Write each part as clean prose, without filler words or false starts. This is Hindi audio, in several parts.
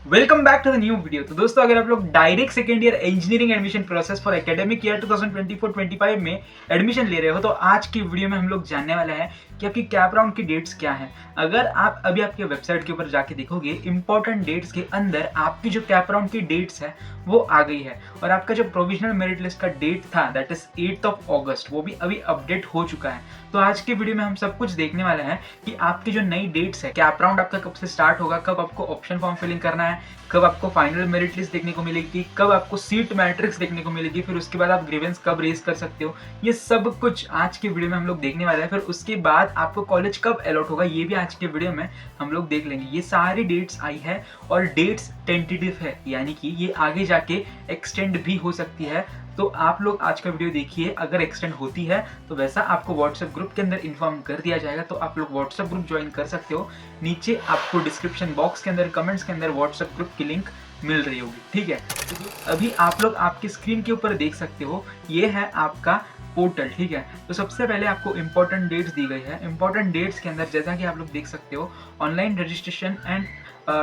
Welcome back to the new video. तो दोस्तों, अगर आप लोग direct second year engineering admission process for academic year 2024-25 में एडमिशन ले रहे हो, तो आज की वीडियो में हम लोग जानने वाले हैं कि आपकी कैप राउंड की डेट्स क्या हैं। अगर आप अभी आपके वेबसाइट के ऊपर जाके देखोगे, इंपॉर्टेंट डेट्स के अंदर आपकी जो कैप राउंड की डेट्स है वो आ गई है, और आपका जो प्रोविजनल मेरिट लिस्ट का डेट था दैट इज 8 अगस्त, वो भी अभी अपडेट हो चुका है। तो आज की वीडियो में हम सब कुछ देखने वाले हैं कि आपकी जो नई डेट्स है, कैप राउंड आपका कब से स्टार्ट होगा, कब आपको ऑप्शन फॉर्म फिलिंग करना है, कब आपको फाइनल मेरिट लिस्ट देखने को मिलेगी, कब आपको सीट मैट्रिक्स देखने को मिलेगी, फिर उसके बाद आप ग्रीवेंस कब रेज कर सकते हो। ये सब कुछ आज की वीडियो में हम लोग देखने वाले हैं। फिर उसके बाद आपको कॉलेज कब अलॉट होगा, ये भी आज के वीडियो में हम लोग देख लेंगे। ये सारी डेट्स आई है और डेट्स टेंटेटिव है, यानी कि ये आगे जाके एक्सटेंड भी हो सकती है। तो आप लोग आज का वीडियो देखिए, अगर एक्सटेंड होती है तो वैसा आपको व्हाट्सएप ग्रुप के अंदर इन्फॉर्म कर दिया जाएगा, तो आप लोग व्हाट्सएप ग्रुप ज्वाइन कर सकते हो। नीचे आपको डिस्क्रिप्शन बॉक्स के अंदर, कमेंट्स के अंदर व्हाट्सएप ग्रुप की लिंक मिल रही होगी, ठीक है। तो अभी आप लोग आपकी स्क्रीन के ऊपर देख सकते हो, ये है आपका पोर्टल, ठीक है। तो सबसे पहले आपको इंपॉर्टेंट डेट्स दी गई है। इंपॉर्टेंट डेट्स के अंदर जैसा कि आप लोग देख सकते हो, online registration and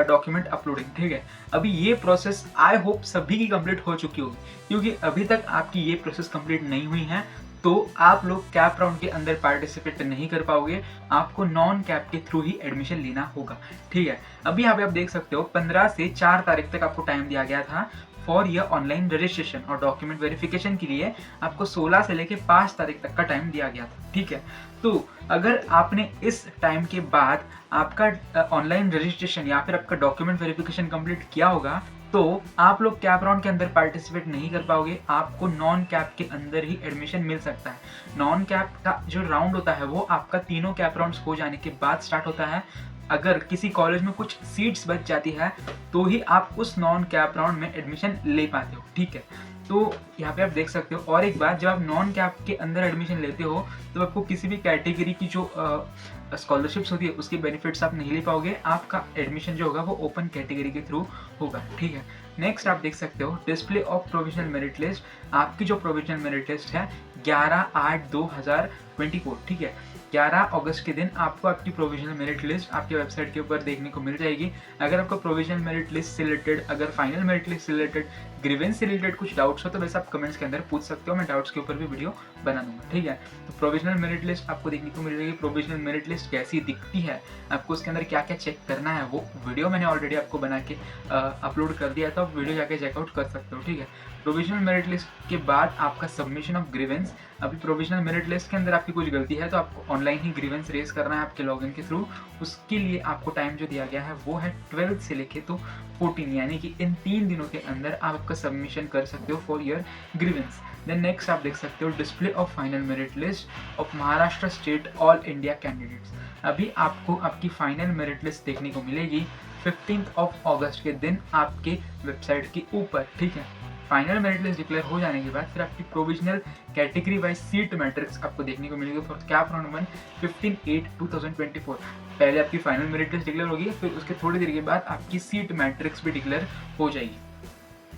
document uploading, ठीक है। अभी ये प्रोसेस आई होप सभी की कंप्लीट हो चुकी होगी, क्योंकि अभी तक आपकी ये प्रोसेस कंप्लीट नहीं हुई है तो आप लोग कैप राउंड के अंदर पार्टिसिपेट नहीं कर पाओगे। आपको नॉन कैप के थ्रू ही एडमिशन लेना होगा, ठीक है। अभी यहाँ पे आप देख सकते हो 15 से 4 तारीख तक आपको टाइम दिया गया था फॉर ये ऑनलाइन रजिस्ट्रेशन, और डॉक्यूमेंट वेरिफिकेशन के लिए आपको 16 से लेके 5 तारीख तक का टाइम दिया गया था, ठीक है। तो अगर आपने इस टाइम के बाद आपका ऑनलाइन रजिस्ट्रेशन या फिर आपका डॉक्यूमेंट वेरिफिकेशन कंप्लीट किया होगा, तो आप लोग कैप राउंड के अंदर पार्टिसिपेट नहीं कर पाओगे। आपको नॉन कैप के अंदर ही एडमिशन मिल सकता है। नॉन कैप का जो राउंड होता है वो आपका तीनों कैप राउंड्स हो जाने के बाद स्टार्ट होता है। अगर किसी कॉलेज में कुछ सीट्स बच जाती है तो ही आप उस नॉन कैप राउंड में एडमिशन ले पाते हो, ठीक है। तो यहाँ पे आप देख सकते हो। और एक बात, जब आप नॉन कैप के अंदर एडमिशन लेते हो तो आपको किसी भी कैटेगरी की जो स्कॉलरशिप्स होती है उसके बेनिफिट्स आप नहीं ले पाओगे। आपका एडमिशन जो होगा वो ओपन कैटेगरी के थ्रू होगा, ठीक है। नेक्स्ट आप देख सकते हो display of provisional merit list. आपकी जो प्रोविजनल मेरिट लिस्ट है 11/8/2024, ठीक है। 11 अगस्त के दिन आपको आपकी प्रोविजनल मेरिट लिस्ट आपके वेबसाइट के ऊपर देखने को मिल जाएगी। अगर आपको प्रोविजनल मेरिट लिस्ट से रिलेटेड, अगर फाइनल मेरिट लिस्ट से रिलेटेड, ग्रीवेंस से रिलेटेड कुछ डाउट्स हो तो वैसे आप कमेंट्स के अंदर पूछ सकते हो। मैं डाउट्स के ऊपर भी वीडियो बना दूंगा, ठीक है। तो प्रोविजनल मेरिट लिस्ट आपको देखने को मिल जाएगी। प्रोविजनल मेरिट लिस्ट कैसी दिखती है, आपको उसके अंदर क्या क्या चेक करना है, वो वीडियो मैंने ऑलरेडी आपको बना के अपलोड कर दिया था, आप वीडियो जाके चेकआउट कर सकते हो, ठीक है। प्रोविजनल मेरिट लिस्ट के बाद आपका सबमिशन ऑफ ग्रीवेंस। अभी प्रोविजनल मेरिट लिस्ट के अंदर आपकी कुछ गलती है तो आपको ऑनलाइन ही ग्रीवेंस रेज करना है आपके लॉगिन के थ्रू। उसके लिए आपको टाइम जो दिया गया है वो है 12 से लेके तो 14, यानी कि इन 3 दिनों के अंदर आप आपका सबमिशन कर सकते हो for your grievance. Then next आप देख सकते हो display of final merit list of Maharashtra state all India candidates. अभी आपको आपकी फाइनल मेरिट लिस्ट देखने को मिलेगी 15 अगस्त के दिन आपके वेबसाइट के ऊपर, ठीक है। फाइनल मेरिट लिस्ट डिक्लेयर हो जाने के बाद फिर आपकी provisional category wise seat matrix आपको देखने को मिलेगी फॉर कैप राउंड 1 15/8/2024। पहले आपकी फाइनल मेरिट लिस्ट डिक्लेयर होगी, फिर उसके थोड़ी देर के बाद आपकी सीट मैट्रिक्स भी डिक्लेयर हो जाएगी।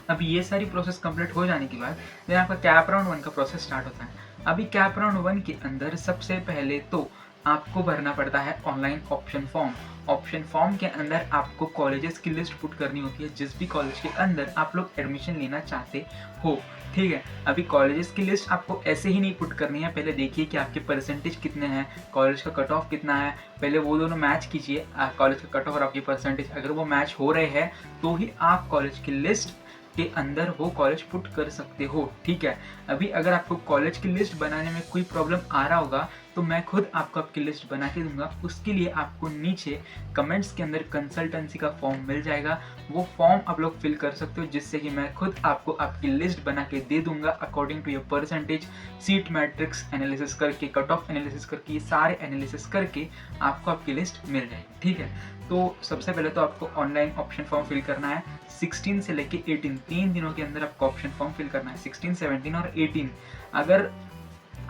अभी ये सारी प्रोसेस कंप्लीट हो जाने के बाद फिर आपका कैप राउंड 1 का प्रोसेस स्टार्ट होता है। अभी कैप राउंड 1 के अंदर सबसे पहले तो आपको भरना पड़ता है online option form. Option form के अंदर आपको कॉलेजेस की लिस्ट पुट करनी होती है, जिस भी कॉलेज के अंदर आप लोग एडमिशन लेना चाहते हो, ठीक है। अभी कॉलेजेस की लिस्ट आपको ऐसे ही नहीं पुट करनी है, पहले देखिए कि आपके परसेंटेज कितने हैं, कॉलेज का कट ऑफ कितना है, पहले वो दोनों मैच कीजिए, कॉलेज का कट ऑफ और आपकी परसेंटेज। अगर वो मैच हो रहे हैं तो ही आप कॉलेज की लिस्ट के अंदर वो कॉलेज पुट कर सकते हो, ठीक है। अभी अगर आपको कॉलेज की लिस्ट बनाने में कोई प्रॉब्लम आ रहा होगा तो मैं खुद आपको आपकी लिस्ट बना के दूंगा। उसके लिए आपको नीचे कमेंट्स के अंदर कंसल्टेंसी का फॉर्म मिल जाएगा, वो फॉर्म आप लोग फिल कर सकते हो, जिससे कि मैं खुद आपको आपकी लिस्ट बना के दे दूंगा according to your percentage, seat matrix analysis करके, कट ऑफ एनालिसिस करके, ये सारे एनालिसिस करके आपको आपकी लिस्ट मिल जाएगी, ठीक है। तो सबसे पहले तो आपको ऑनलाइन ऑप्शन फॉर्म फिल करना है 16 से लेके 18, 3 दिनों के अंदर आपको ऑप्शन फॉर्म फिल करना है, 16, 17 और 18। अगर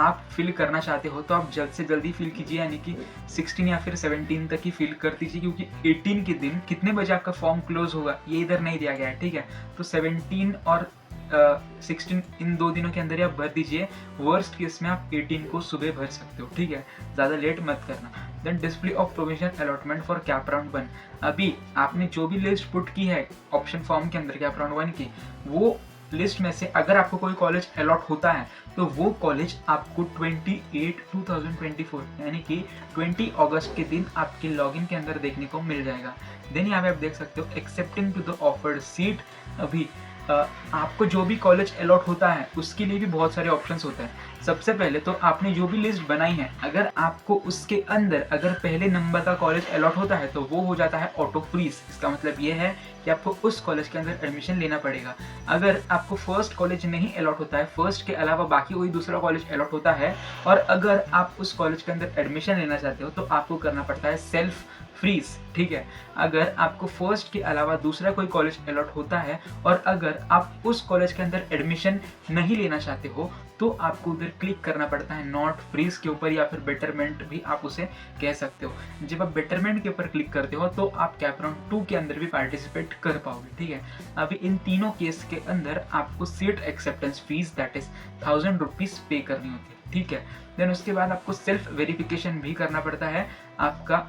आप फिल करना चाहते हो तो आप जल्द से जल्दी फिल कीजिए, यानी कि 16 या फिर 17 तक ही फिल कर दीजिए, क्योंकि 18 के दिन कितने बजे आपका फॉर्म क्लोज होगा ये इधर नहीं दिया गया है, ठीक है। तो 17 और 16 इन 2 दिनों के अंदर ही आप भर दीजिए। वर्स्ट केस में आप 18 को सुबह भर सकते हो, ठीक है, ज़्यादा लेट मत करना। Then display of provisional allotment for CAP round 1। अभी आपने जो भी लिस्ट पुट की है ऑप्शन फॉर्म के अंदर कैप राउंड 1 की, वो लिस्ट में से अगर आपको कोई कॉलेज अलॉट होता है तो वो कॉलेज आपको 28/2024 यानी कि 20 अगस्त के दिन आपके लॉगिन के अंदर देखने को मिल जाएगा। देन यहाँ पे आप देख सकते हो accepting to the offered seat. अभी आपको जो भी कॉलेज अलॉट होता है उसके लिए भी बहुत सारे ऑप्शंस होते हैं। सबसे पहले तो आपने जो भी लिस्ट बनाई है, अगर आपको उसके अंदर अगर पहले नंबर का कॉलेज अलॉट होता है तो वो हो जाता है ऑटो फ्रीज। इसका मतलब ये है कि आपको उस कॉलेज के अंदर एडमिशन लेना पड़ेगा। अगर आपको फर्स्ट कॉलेज नहीं अलॉट होता है, फर्स्ट के अलावा बाकी कोई दूसरा कॉलेज अलॉट होता है और अगर आप उस कॉलेज के अंदर एडमिशन लेना चाहते हो तो आपको करना पड़ता है सेल्फ फ्रीज, ठीक है। अगर आपको फर्स्ट के अलावा दूसरा कोई कॉलेज अलॉट होता है और अगर आप उस कॉलेज के अंदर एडमिशन नहीं लेना चाहते हो तो आपको उधर क्लिक करना पड़ता है नॉट फ्रीज के ऊपर, या फिर बेटरमेंट भी आप उसे कह सकते हो। जब आप बेटरमेंट के ऊपर क्लिक करते हो तो आप कैप राउंड 2 के अंदर भी पार्टिसिपेट कर पाओगे, ठीक है। अभी इन तीनों केस के अंदर आपको seat acceptance fees that is 1000 rupees पे करनी होती है, ठीक है। देन उसके बाद आपको सेल्फ वेरिफिकेशन भी करना पड़ता है। आपका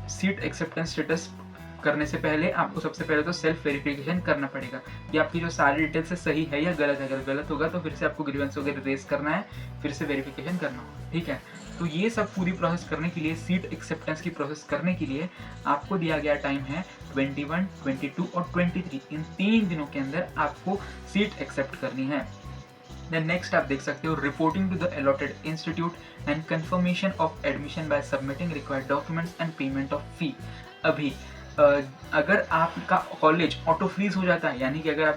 सीट एक्सेप्टेंस स्टेटस करने से पहले आपको सबसे पहले तो सेल्फ वेरिफिकेशन करना पड़ेगा कि आपकी जो सारी डिटेल्स है सही है या गलत है। अगर गलत होगा तो फिर से आपको ग्रीवेंस वगैरह रेज करना है, फिर से वेरिफिकेशन करना होगा, ठीक है। तो ये सब पूरी प्रोसेस करने के लिए, सीट एक्सेप्टेंस की प्रोसेस करने के लिए आपको दिया गया टाइम है 21, 22 और 23। इन 3 दिनों के अंदर आपको सीट एक्सेप्ट करनी है। देन नेक्स्ट आप देख सकते हो reporting to the allotted institute and confirmation of admission by submitting required documents and payment of fee. अभी अगर आपका कॉलेज ऑटो फ्रीज हो जाता है, यानी कि अगर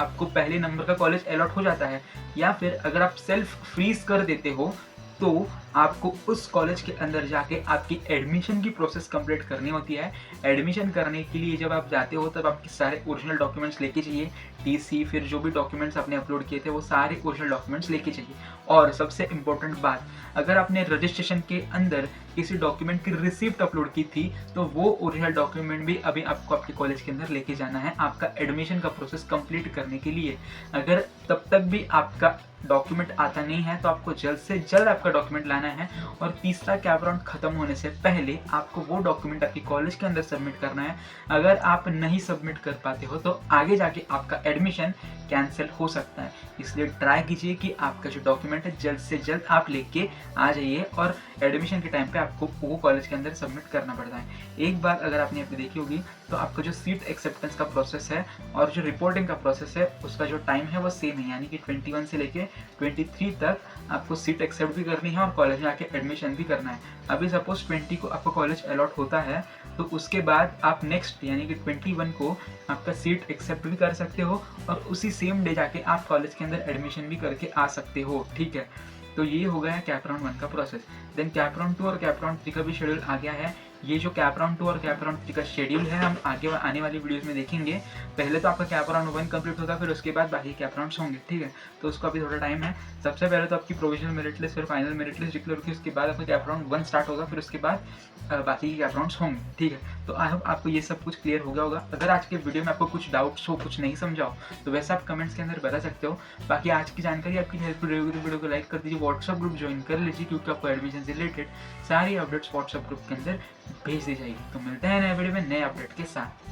आपको पहले नंबर का कॉलेज अलॉट हो जाता है या फिर अगर आप सेल्फ फ्रीज कर देते हो तो आपको उस कॉलेज के अंदर जाके आपकी एडमिशन की प्रोसेस कंप्लीट करनी होती है। एडमिशन करने के लिए जब आप जाते हो तब आपके सारे ओरिजिनल डॉक्यूमेंट्स लेके चाहिए, टीसी, फिर जो भी डॉक्यूमेंट्स आपने अपलोड किए थे वो सारे ओरिजिनल डॉक्यूमेंट्स लेके चाहिए। और सबसे इम्पोर्टेंट बात, अगर आपने रजिस्ट्रेशन के अंदर किसी डॉक्यूमेंट की रिसिप्ट अपलोड की थी तो वो ओरिजिनल डॉक्यूमेंट भी अभी आपको आपके कॉलेज के अंदर लेके जाना है आपका एडमिशन का प्रोसेस कंप्लीट करने के लिए। अगर तब तक भी आपका डॉक्यूमेंट आता नहीं है तो आपको जल्द से जल्द आपका डॉक्यूमेंट लाना है। और तीसरा कैप राउंड खत्म होने से पहले आपको वो डॉक्यूमेंट आपकी कॉलेज के अंदर सबमिट करना है। अगर आप नहीं सबमिट कर पाते हो तो आगे जाके आपका एडमिशन कैंसिल हो सकता है। इसलिए ट्राई कीजिए कि आपका जो डॉक्यूमेंट है जल्द से जल्द आप लेके आ जाइए और एडमिशन के टाइम पे आपको वो कॉलेज के अंदर सबमिट करना पड़ता है। एक बात अगर आपने अपनी देखी होगी तो आपका जो सीट एक्सेप्टेंस का प्रोसेस है और जो रिपोर्टिंग का प्रोसेस है उसका जो टाइम है वो सेम है, यानी कि 21 से लेके 23 तक आपको सीट एक्सेप्ट भी करनी है और कॉलेज में आके एडमिशन भी करना है। अभी सपोज 20 को आपको कॉलेज अलॉट होता है तो उसके बाद आप नेक्स्ट यानी कि 21 को आपका सीट एक्सेप्ट भी कर सकते हो और उसी सेम डे जाके आप कॉलेज के अंदर एडमिशन भी करके आ सकते हो, ठीक है। तो ये हो गया है कैप राउंड 1 का प्रोसेस। देन कैप राउंड 2 और कैप राउंड 3 का भी शेड्यूल आ गया है। ये जो कैप राउंड 2 और कैप राउंड 3 का शेड्यूल है हम आगे आने वाली वीडियोस में देखेंगे। पहले तो आपका कैप राउंड 1 कंप्लीट होगा, फिर उसके बाद बाकी कैप राउंड्स होंगे, ठीक है। तो उसका अभी थोड़ा टाइम है। सबसे पहले तो आपकी प्रोविजनल मेरिट लिस्ट, फिर फाइनल मेरिट लिस्ट डिक्लेयर होगी, उसके बाद आपका कैप राउंड 1 स्टार्ट होगा, फिर उसके बाद बाकी के कैप राउंड्स होंगे, ठीक है। तो आई होप आपको ये सब कुछ क्लियर हो गया होगा। अगर आज के वीडियो में आपको कुछ डाउट्स हो, कुछ नहीं समझाओ तो वैसे आप कमेंट्स के अंदर बता सकते हो। बाकी आज की जानकारी आपकी हेल्पफुल रहेगी तो वीडियो को लाइक कर दीजिए, व्हाट्सएप ग्रुप ज्वाइन कर लीजिए क्योंकि आपको एडमिशन से रिलेटेड सारी अपडेट्स व्हाट्सएप ग्रुप के अंदर भेज दी जाएगी। तो मिलते हैं नए वीडियो में नए अपडेट के साथ।